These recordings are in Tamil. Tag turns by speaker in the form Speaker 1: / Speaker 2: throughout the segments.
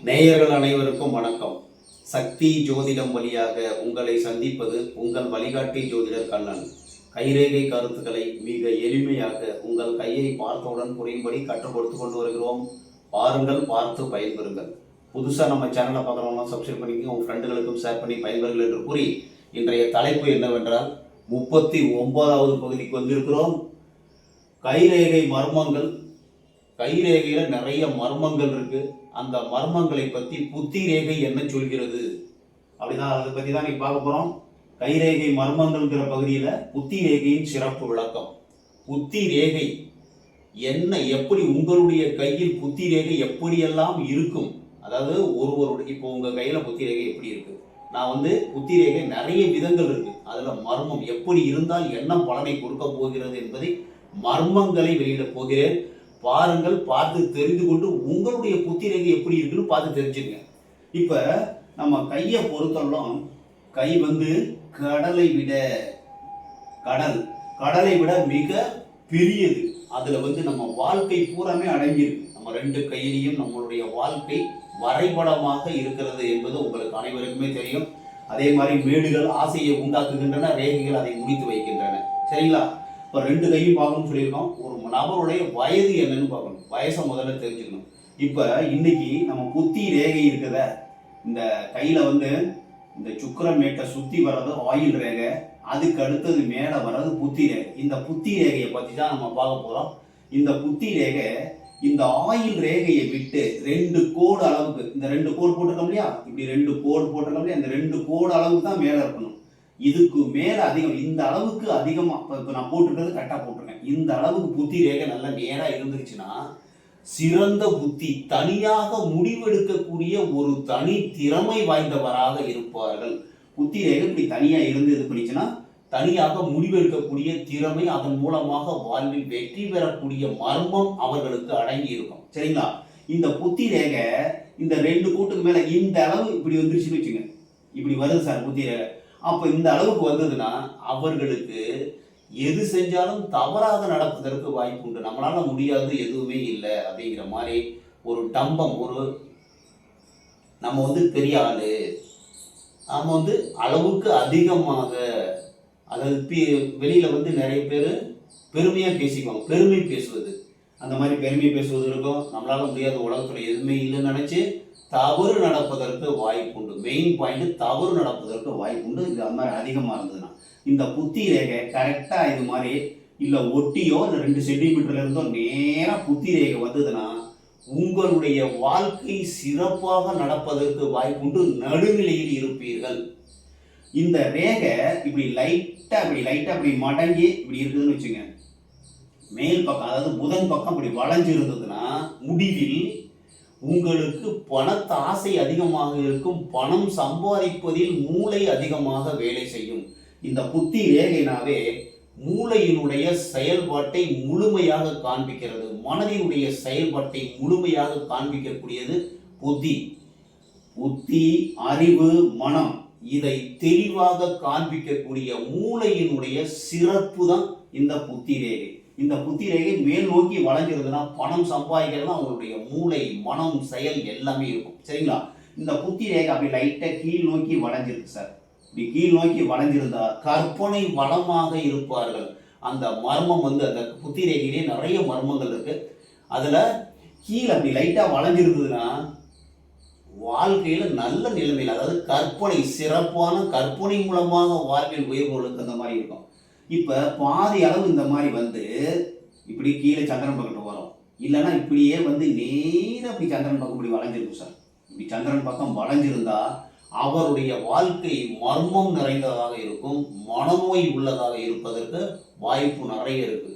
Speaker 1: நேயர்கள் அனைவருக்கும் வணக்கம். சக்தி ஜோதிடம் வழியாக உங்களை சந்திப்பது உங்கள் வழிகாட்டி ஜோதிடர் கண்ணன். கைரேகை கருத்துக்களை மிக எளிமையாக உங்கள் கையை பார்த்தவுடன் புரியும்படி கற்றுக் கொடுத்து கொண்டு வருகிறோம். பாருங்கள், பார்த்து பயன்பெறுங்கள். புதுசாக நம்ம சேனலை பார்க்குறவங்க சப்ஸ்கிரைப் பண்ணிக்கோங்க, உங்கள் ஃப்ரெண்டுகளுக்கும் ஷேர் பண்ணி பயன்பெறுங்கள் என்று கூறி இன்றைய தலைப்பு என்னவென்றால் 39வது பகுதிக்கு வந்திருக்கிறோம். கைரேகை மர்மங்கள். கைரேகையில் நிறைய மர்மங்கள் இருக்கு. அந்த மர்மங்களை பற்றி புத்தி ரேகை என்ன சொல்கிறது அப்படிதான், அதை பற்றி தான் இன்னைக்கு பார்க்க போகிறோம். கைரேகை மர்மங்கள்ங்கிற பகுதியில் புத்தி ரேகையின் சிறப்பு விளக்கம். புத்தி ரேகை என்ன, எப்படி உங்களுடைய கையில் புத்தி ரேகை எப்படியெல்லாம் இருக்கும், அதாவது ஒருவருடைய இப்போ உங்கள் கையில் புத்தி ரேகை எப்படி இருக்கு. நான் புத்தி ரேகை நிறைய விதங்கள் இருக்கு. அதில் மர்மம் எப்படி இருந்தால் என்ன பலனை கொடுக்க போகிறது என்பதை மர்மங்களை வெளியிட போகிறேன். பாருங்கள், பார்த்து தெரிந்து கொண்டு உங்களுடைய புத்தி ரேகை எப்படி இருக்குன்னு பார்த்து தெரிஞ்சுங்க. இப்போ நம்ம கையை பொறுத்தவரைக்கும் கை கடலை விட கடலை விட மிக பெரியது. அதில் நம்ம வாழ்க்கை பூராமே அடங்கியிருக்கு. நம்ம ரெண்டு கையிலையும் நம்மளுடைய வாழ்க்கை வரைபடமாக இருக்கிறது என்பது உங்களுக்கு அனைவருக்குமே தெரியும். அதே மாதிரி மேடுகள் ஆசையை உண்டாக்குகின்றன, ரேகைகள் அதை முடித்து வைக்கின்றன. சரிங்களா? இப்போ ரெண்டு கையும் பார்க்கணும்னு சொல்லியிருக்கோம். ஒரு நபருடைய வயது என்னன்னு பார்க்கணும். வயசை முதல்ல தெரிஞ்சுக்கணும். இப்போ இன்னைக்கு நம்ம புத்தி ரேகை இருக்கிறத, இந்த கையில் இந்த சுக்கிரமேட்டை சுற்றி வர்றது ஆயில் ரேகை, அதுக்கு அடுத்தது மேலே வர்றது புத்தி ரேகை. இந்த புத்தி ரேகையை பற்றி தான் நம்ம பார்க்க போகிறோம். இந்த புத்தி ரேகை இந்த ஆயில் ரேகையை விட்டு 2 கோடு அளவுக்கு, இந்த 2 கோடு போட்டிருக்கோம் இல்லையா, இப்படி 2 கோடு போட்டிருக்கோம் இல்லையா, இந்த 2 கோடு அளவுக்கு தான் மேலே இருக்கணும். இதுக்கு மேல அதிகம், இந்த அளவுக்கு அதிகமா, இப்போ நான் போட்டிருக்கிறது கரெக்டாக போட்டிருக்கேன். இந்த அளவுக்கு புத்தி ரேகை நல்லா நேரா இருந்துச்சுன்னா சிறந்த புத்தி, தனியாக முடிவெடுக்கக்கூடிய ஒரு தனி திறமை வாய்ந்தவராக இருப்பார்கள். புத்தி ரேகை இப்படி தனியா இருந்து இது பண்ணிச்சுன்னா தனியாக முடிவெடுக்கக்கூடிய திறமை, அதன் மூலமாக வாழ்வில் வெற்றி பெறக்கூடிய மர்மம் அவர்களுக்கு அடங்கி இருக்கும். சரிங்களா? இந்த புத்தி ரேகை இந்த 2 கூட்டுக்கு மேல இந்த அளவு இப்படி வந்துருச்சுன்னு வச்சுங்க. இப்படி வருது சார் புத்தி ரேகை. அப்போ இந்த அளவுக்கு வந்ததுன்னா அவர்களுக்கு எது செஞ்சாலும் தவறாக நடப்பதற்கு வாய்ப்பு உண்டு. நம்மளால முடியாது, எதுவுமே இல்லை அப்படிங்கிற மாதிரி ஒரு டம்பம், ஒரு நம்ம பெரிய ஆளு, நாம அளவுக்கு அதிகமாக, அதாவது வெளியில நிறைய பேர் பெருமையா பேசிக்குவாங்க. பெருமை பேசுவது, அந்த மாதிரி பெருமை பேசுவது இருக்கும். நம்மளால முடியாத, உலகத்துல எதுவுமே இல்லைன்னு நினைச்சு தவறு நடப்பதற்கு வாய்ப்புண்டு. மெயின் பாயிண்ட், தவறு நடப்பதற்கு வாய்ப்புண்டு. இது அந்த மாதிரி அதிகமாக இருந்ததுன்னா இந்த புத்தி ரேகை கரெக்டாக இது மாதிரி இல்லை ஒட்டியோ இல்லை 2 சென்டிமீட்டர்ல இருந்தோ நேராக புத்தி ரேகை வந்ததுன்னா உங்களுடைய வாழ்க்கை சிறப்பாக நடப்பதற்கு வாய்ப்புண்டு. நடுநிலையில் இருப்பீர்கள். இந்த ரேகை இப்படி லைட்டா இப்படி மடங்கி இப்படி இருக்குதுன்னு வச்சுங்க. மேல் பக்கம், அதாவது புதன் பக்கம் இப்படி வளைஞ்சு இருந்ததுன்னா முடிவில் உங்களுக்கு பணத்து ஆசை அதிகமாக இருக்கும். பணம் சம்பாதிப்பதில் மூளை அதிகமாக வேலை செய்யும். இந்த புத்தி ரேகைனாவே மூளையினுடைய செயல்பாட்டை முழுமையாக காண்பிக்கிறது. மனதினுடைய செயல்பாட்டை முழுமையாக காண்பிக்கக்கூடியது புத்தி. புத்தி, அறிவு, மனம், இதை தெளிவாக காண்பிக்கக்கூடிய மூளையினுடைய சிறப்பு தான் இந்த புத்தி ரேகை. இந்த புத்தி ரேகை மேல் நோக்கி வளைஞ்சிருந்ததுன்னா பணம் சம்பாதிக்கிறதுனா அவங்களுடைய மூளை, மனம், செயல் எல்லாமே இருக்கும். சரிங்களா? இந்த புத்தி ரேகை அப்படி லைட்டா கீழ் நோக்கி வளைஞ்சிருக்கு சார். இப்படி கீழ் நோக்கி வளைஞ்சிருந்தா கற்பனை வளமாக இருப்பார்கள். அந்த மர்மம் அந்த புத்தி ரேகையிலே நிறைய மர்மங்கள் இருக்கு. அதுல கீழே அப்படி லைட்டா வளைஞ்சிருந்ததுன்னா வாழ்க்கையில நல்ல நிலைமையில், அதாவது கற்பனை, சிறப்பான கற்பனை மூலமாக வாழ்வில் உயர்வுகளுக்கு அந்த மாதிரி இருக்கும். இப்போ பாதி அளவு இந்த மாதிரி இப்படி கீழே சந்திரன் பக்கத்து வரும். இல்லைன்னா இப்படியே நேராக இப்படி சந்திரன் பக்கம் இப்படி வளைஞ்சிருக்கும் சார். இப்படி சந்திரன் பக்கம் வளைஞ்சிருந்தா அவருடைய வாழ்க்கை மர்மம் நிறைந்ததாக இருக்கும். மனநோய் உள்ளதாக இருப்பதற்கு வாய்ப்பு நிறைய இருக்கு.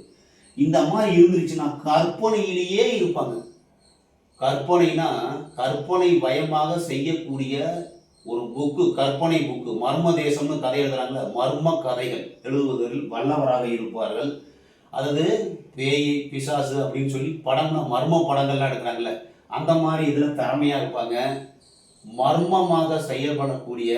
Speaker 1: இந்த மாதிரி இருந்துருச்சுன்னா கற்பனையிலேயே இருப்பாங்க. கற்பனைனா கற்பனை பயமாக செய்யக்கூடிய ஒரு புக்கு, கற்பனை புக்கு, மர்ம தேசம்னு கதை எழுதுறாங்கல்ல, மர்ம கதைகள் எழுதுவதில் வல்லவராக இருப்பார்கள். அதாவது பேய், பிசாசு அப்படின்னு சொல்லி படம்னா மர்ம படங்கள்லாம் எடுக்கிறாங்கல்ல, அந்த மாதிரி இதில் திறமையாக இருப்பாங்க. மர்மமாக செயல்படக்கூடிய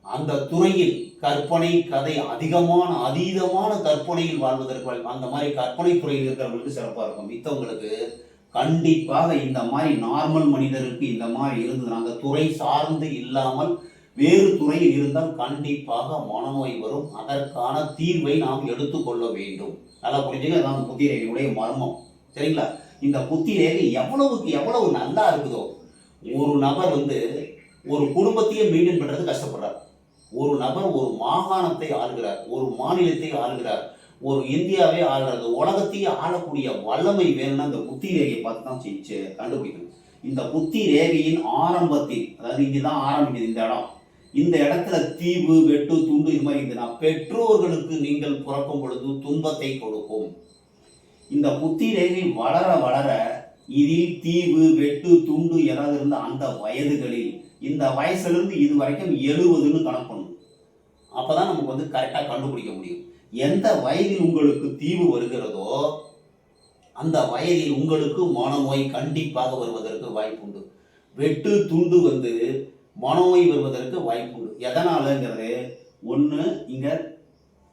Speaker 1: அந்த துறையில் கற்பனை கதை அதீதமான கற்பனையில் வாழ்வதற்கு அந்த மாதிரி கற்பனை துறையில் இருக்கிறவங்களுக்கு சிறப்பாக இருக்கும். மித்தவங்களுக்கு கண்டிப்பாக இந்த மாதிரி நார்மல் மனிதருக்கு இந்த மாதிரி இருந்ததுன்னா அந்த துறை சார்ந்து இல்லாமல் வேறு துறையில் இருந்தால் கண்டிப்பாக மனநோய் வரும். அதற்கான தீர்வை நாம் எடுத்துக்கொள்ள வேண்டும். நல்லா புரிஞ்சுங்க, அதான் புத்தி ரேகையுடைய மர்மம். சரிங்களா? இந்த புத்தி ரேகை எவ்வளவுக்கு எவ்வளவு நல்லா இருக்குதோ, ஒரு நபர் ஒரு குடும்பத்தையே மெயின்டைன் பண்றது கஷ்டப்படுறார். ஒரு நபர் ஒரு மாகாணத்தை ஆளுகிறார், ஒரு மாநிலத்தை ஆளுகிறார், ஒரு இந்தியாவே ஆளுறது, உலகத்தையே ஆளக்கூடிய வல்லமை வேணும்னா இந்த புத்தி ரேகையை பார்த்து தான் கண்டுபிடிக்கணும். இந்த புத்தி ரேகையின் ஆரம்பத்தில், அதாவது இங்கதான் ஆரம்பிக்குது இந்த இடம், இந்த இடத்துல தீவு வெட்டு துண்டு இது மாதிரி இருந்ததுன்னா பெற்றோர்களுக்கு நீங்கள் பிறக்கும் பொழுது துன்பத்தை கொடுக்கும். இந்த புத்தி ரேகை வளர வளர இதில் தீவு வெட்டு துண்டு ஏதாவது இருந்த அந்த வயதுகளில், இந்த வயசுல இருந்து இது வரைக்கும் 70ன்னு கணக்கு பண்ணணும். அப்பதான் நமக்கு கரெக்டா கண்டுபிடிக்க முடியும். எந்த வயதில் உங்களுக்கு தீவு வருகிறதோ அந்த வயதில் உங்களுக்கு மனநோய் கண்டிப்பாக வருவதற்கு வாய்ப்புண்டு. வெட்டு துண்டு மனநோய் வருவதற்கு வாய்ப்புண்டு. எதனாலங்கிறது, ஒன்று இங்க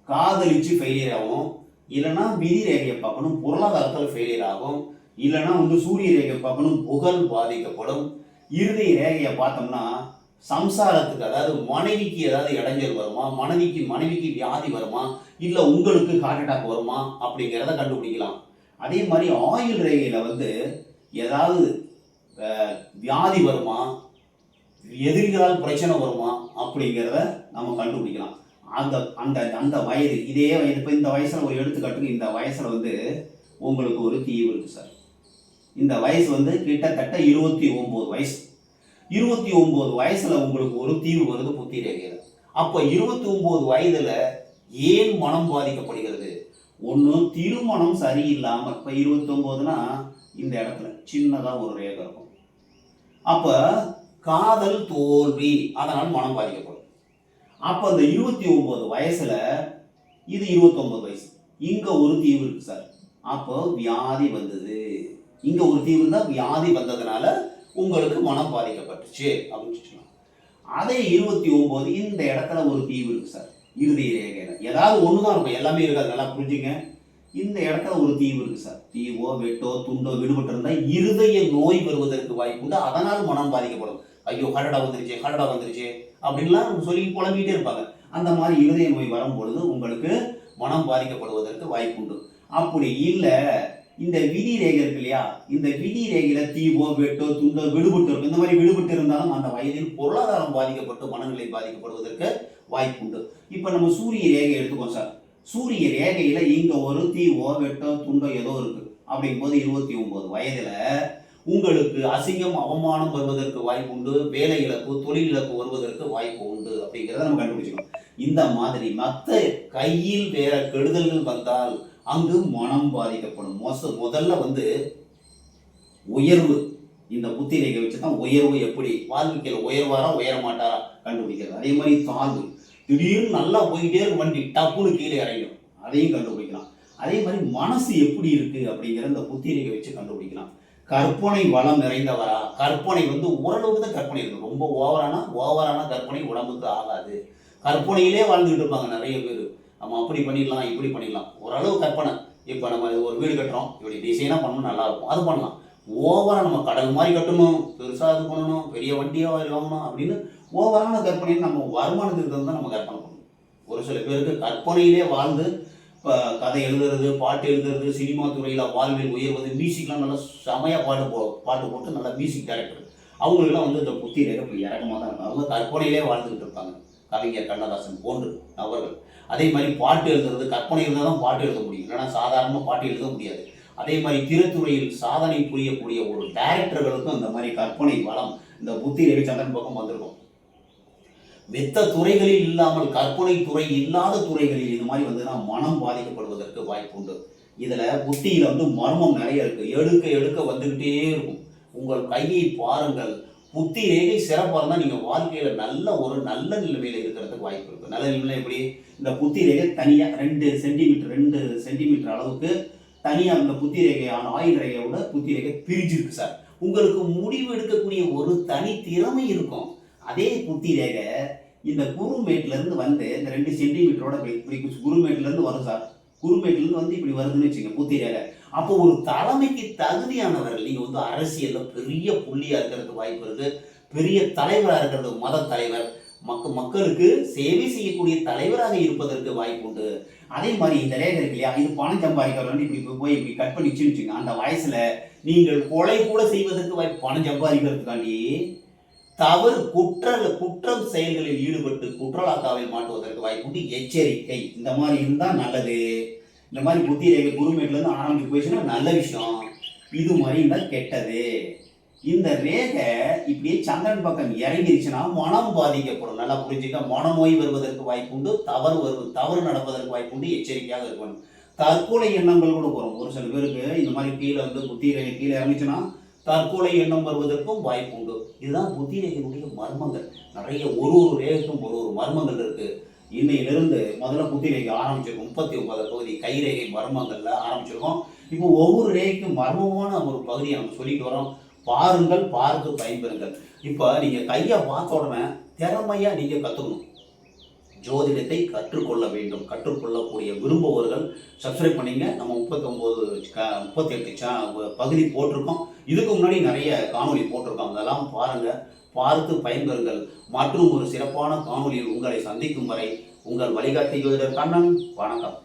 Speaker 1: காதலிச்சு ஃபெயிலியர் ஆகும், இல்லைன்னா விதி ரேகையை பார்க்கணும் பொருளாதாரத்தில் ஃபெயிலியர் ஆகும், இல்லைன்னா சூரிய ரேகையை பார்க்கணும் புகழ் பாதிக்கப்படும். இறுதி ரேகையை பார்த்தோம்னா சம்சாரத்துக்கு, அதாவது மனைவிக்கு ஏதாவது இடைஞ்சல் வருமா, மனைவிக்கு வியாதி வருமா, இல்லை உங்களுக்கு ஹார்ட் அட்டாக் வருமா அப்படிங்கிறத கண்டுபிடிக்கலாம். அதே மாதிரி ஆயுள் ரேகையில் ஏதாவது வியாதி வருமா, எதிரிகளால் பிரச்சனை வருமா அப்படிங்கிறத நம்ம கண்டுபிடிக்கலாம். அந்த அந்த அந்த வயது, இதே வயது, இப்போ இந்த வயசில் ஒரு எடுத்துக்காட்டுக்கு இந்த வயசில் உங்களுக்கு ஒரு தீவு இருக்குது சார். இந்த வயசு கிட்டத்தட்ட 29 வயசு. 29 வயசுல உங்களுக்கு ஒரு தீவு வருது புத்தி ரேகையில். அப்போ 29 வயதுல ஏன் மனம் பாதிக்கப்படுகிறது? ஒன்று, திருமணம் சரியில்லாமல், இப்போ 29னா இந்த இடத்துல சின்னதாக ஒரு ரேகை இருக்கும். அப்போ காதல் தோல்வி, அதனால் மனம் பாதிக்கப்படும். அப்போ அந்த 29 வயசுல, இது 29 வயசு, இங்க ஒரு தீவு இருக்கு சார். அப்போ வியாதி வந்தது, இங்க ஒரு தீவு இருந்தால் வியாதி வந்ததுனால உங்களுக்கு மனம் பாதிக்கப்பட்டுச்சு அப்படின்னு சொல்லலாம். அதே 29 இந்த இடத்துல ஒரு தீவு இருக்கு சார், இறுதி ரேகையில ஏதாவது ஒண்ணுதான் இருக்கும், எல்லாமே இருக்காது. நல்லா புரிஞ்சுங்க. இந்த இடத்துல ஒரு தீவு இருக்கு சார். தீவோ வெட்டோ துண்டோ விடுபட்டு இருந்தால் இருதய நோய் வருவதற்கு வாய்ப்புண்டு. அதனால் மனம் பாதிக்கப்படும். ஐயோ ஹரடா வந்துருச்சு அப்படின்லாம் சொல்லி புலம்பிக்கிட்டே இருப்பாங்க. அந்த மாதிரி இருதய நோய் வரும்பொழுது உங்களுக்கு மனம் பாதிக்கப்படுவதற்கு வாய்ப்புண்டு. அப்படி இல்லை, இந்த விதி ரேகை இருக்கு இல்லையா, இந்த விதி ரேகையில தீவோ வெட்டோ துண்டோ விடுபட்டு இருக்கும். இந்த மாதிரி விடுபட்டு இருந்தாலும் அந்த வயதில் பொருளாதாரம் பாதிக்கப்பட்டு மனநிலை பாதிக்கப்படுவதற்கு வாய்ப்புண்டு. இப்ப நம்ம சூரிய ரேகை எடுத்துக்கோம் சார். சூரிய ரேகையில இங்க ஒரு தீவோ வெட்டோ துண்டோ ஏதோ இருக்கு. அப்படிங்கும்போது 29 வயதுல உங்களுக்கு அசிங்கம் அவமானம் வருவதற்கு வாய்ப்பு உண்டு, வேலை இழப்பு தொழில் இழப்பு வருவதற்கு வாய்ப்பு உண்டு அப்படிங்கிறத நம்ம கண்டுபிடிச்சிக்கணும். இந்த மாதிரி மற்ற கையில் வேற கெடுதல்கள் வந்தால் அங்கு மனம் பாதிக்கப்படும். முதல்ல உயர்வு, இந்த புத்தி ரேகை வச்சுதான் உயர்வு, எப்படி வாழ்க்கையில் உயர்வாரா உயர மாட்டாரா கண்டுபிடிக்கிறது. அதே மாதிரி தாழ்வு, திடீர்னு நல்லா போயிட்டே இருக்க வண்டி டப்புன்னு கீழே இறங்கும், அதையும் கண்டுபிடிக்கலாம். அதே மாதிரி மனசு எப்படி இருக்கு அப்படிங்கிற இந்த புத்தி ரேகை வச்சு கண்டுபிடிக்கலாம். கற்பனை வளம் நிறைந்தவரா, கற்பனை ஓரளவுக்கு தான் கற்பனை இருக்கு, ரொம்ப ஓவரான கற்பனை உடம்புக்கு ஆகாது. கற்பனையிலே வாழ்ந்துகிட்டு இருப்பாங்க நிறைய பேர். நம்ம அப்படி பண்ணிடலாம் இப்படி பண்ணிடலாம், ஓரளவு கற்பனை. இப்போ நம்ம ஒரு வீடு கட்டுறோம், இப்படி டிசைனாக பண்ணணும் நல்லா இருக்கும், அது பண்ணலாம். ஓவராக நம்ம கடல் மாதிரி கட்டணும், பெருசாக இது பண்ணணும், பெரிய வண்டியாக வாங்கணும் அப்படின்னு ஓவரான கற்பனை நம்ம வருமானத்துக்கு தான் நம்ம கற்பனை பண்ணணும். ஒரு சில பேருக்கு கற்பனையிலே வாழ்ந்து கதை எழுதுறது, பாட்டு எழுதுறது, சினிமா துறையில் வாழ்வில் உயர்வது, மியூசிக்லாம் நல்லா செமையாக பாட்டு போட்டு நல்லா மியூசிக் டைரக்டர், அவங்களுக்குலாம் இந்த புத்தி ரேகை இப்போ இறக்கமாக தான் இருக்கும். அவங்க கற்பனையிலே வாழ்ந்துகிட்டு இருப்பாங்க. கவிஞர் கண்ணதாசன் போன்று நபர்கள். அதே மாதிரி பாட்டு எழுதுறது, கற்பனை இருந்தால் தான் பாட்டு எழுத முடியும், இல்லைன்னா சாதாரணமாக பாட்டு எழுத முடியாது. அதே மாதிரி திரைத்துறையில் சாதனை புரியக்கூடிய ஒரு டைரக்டர்களுக்கும் அந்த மாதிரி கற்பனை வளம் இந்த புத்தி ரேகை சந்திரன் பக்கம் வந்திருக்கும். வெத்த துறைகளில் இல்லாமல் கற்பனை துறை இல்லாத துறைகளில் இந்த மாதிரி மனம் பாதிக்கப்படுவதற்கு வாய்ப்பு உண்டு. இதுல புத்தியில மர்மம் நிறைய இருக்கு, எடுக்க எடுக்க வந்துகிட்டே இருக்கும். உங்கள் கையை பாருங்கள், புத்தி ரேகை சிறப்பாக இருந்தால் நீங்கள் வாழ்க்கையில் நல்ல நிலைமையில் இருக்கிறதுக்கு வாய்ப்பு இருக்குது. நல்ல நிலைமையில் எப்படி, இந்த புத்தி ரேகை தனியாக 2 சென்டிமீட்டர் அளவுக்கு தனியாக இந்த புத்தி ரேகையான ஆயுள் ரேகையோட புத்தி ரேகை பிரிஞ்சிருக்கு சார். உங்களுக்கு முடிவு எடுக்கக்கூடிய ஒரு தனி திறமை இருக்கும். அதே புத்தி ரேகை இந்த குருமேட்லேருந்து இந்த 2 சென்டிமீட்டரோட இப்படி குருமேட்லேருந்து வரும் சார். குருமேட்டிலிருந்து வந்து இப்படி வருதுன்னு வச்சுங்க புத்தி ரேகை. அப்போ ஒரு தலைமைக்கு தகுதியானவர்கள், நீங்க வந்து அரசியல்ல பெரிய புள்ளியா இருக்கிறதுக்கு வாய்ப்பு இருக்கு, பெரிய தலைவராக இருக்கிறது, மத தலைவர், மக்களுக்கு சேவை செய்யக்கூடிய தலைவராக இருப்பதற்கு வாய்ப்பு உண்டு. அதே மாதிரி இந்த ரேகை இருக்கு இல்லையா, இது பணம் சம்பாதிக்கிறவங்க இப்படி போய் இப்படி கட் பண்ணி வச்சுங்க, அந்த வயசுல நீங்கள் கொலை கூட செய்வதற்கு வாய்ப்பு. பணம் சம்பாதிக்கிறதுக்காண்டி தவறு குற்றம் செயல்களில் ஈடுபட்டு குற்றலாக்காவில் மாட்டுவதற்கு வாய்ப்பு உண்டு. எச்சரிக்கை. இந்த மாதிரி இருந்தா நல்லது. இந்த மாதிரி புத்தி ரேகை குருமேட்ல இருந்து ஆரம்பிச்சு போயிடுச்சுன்னா நல்ல விஷயம். இது மாதிரி இருந்தா கெட்டது. இந்த ரேகை இப்படியே சந்திரன் பக்கம் இறங்கிருச்சுன்னா மனம் பாதிக்கப்படும். நல்லா புரிஞ்சுக்க. மனநோய் வருவதற்கு வாய்ப்பு உண்டு. தவறு நடப்பதற்கு வாய்ப்பு உண்டு. எச்சரிக்கையாக இருக்கணும். தற்கொலை எண்ணங்கள் கூட வரும். ஒரு சில பேருக்கு இந்த மாதிரி கீழே வந்து புத்தி ரேகை கீழே இறங்கிச்சுன்னா தற்கொலை எண்ணம் வருவதற்கும் வாய்ப்பு உண்டு. இதுதான் புத்தி ரேகையினுடைய மர்மங்கள். நிறைய ஒரு ரேகைக்கும் ஒரு மர்மங்கள் இருக்கு. இன்னையிலிருந்து முதல்ல புத்தி ரேகை ஆரம்பிச்சிருக்கோம். 39 பகுதி கைரேகை மர்மங்கள்ல ஆரம்பிச்சிருக்கோம். இப்போ ஒவ்வொரு ரேகைக்கும் மர்மமான ஒரு பகுதியை நம்ம சொல்லிட்டு வரோம். பாருங்கள், பார்த்து பயன்பெறுங்கள். இப்போ நீங்க கையை பார்த்த உடனே திறமையா நீங்க கத்துக்கணும். ஜோதிடத்தை கற்றுக்கொள்ள வேண்டும். கற்றுக்கொள்ளக்கூடிய விரும்புபவர்கள் சப்ஸ்கிரைப் பண்ணிங்க. நம்ம 38 பகுதி போட்டிருக்கோம். இதுக்கு முன்னாடி நிறைய காணொலி போட்டிருக்கோம். அதெல்லாம் பாருங்க, பார்த்து பயன்பெறுங்கள். மற்றும் ஒரு சிறப்பான காணொலியில் உங்களை சந்திக்கும் வரை உங்கள் வழிகாட்டி ஜோதிடர் கண்ணன். வணக்கம்.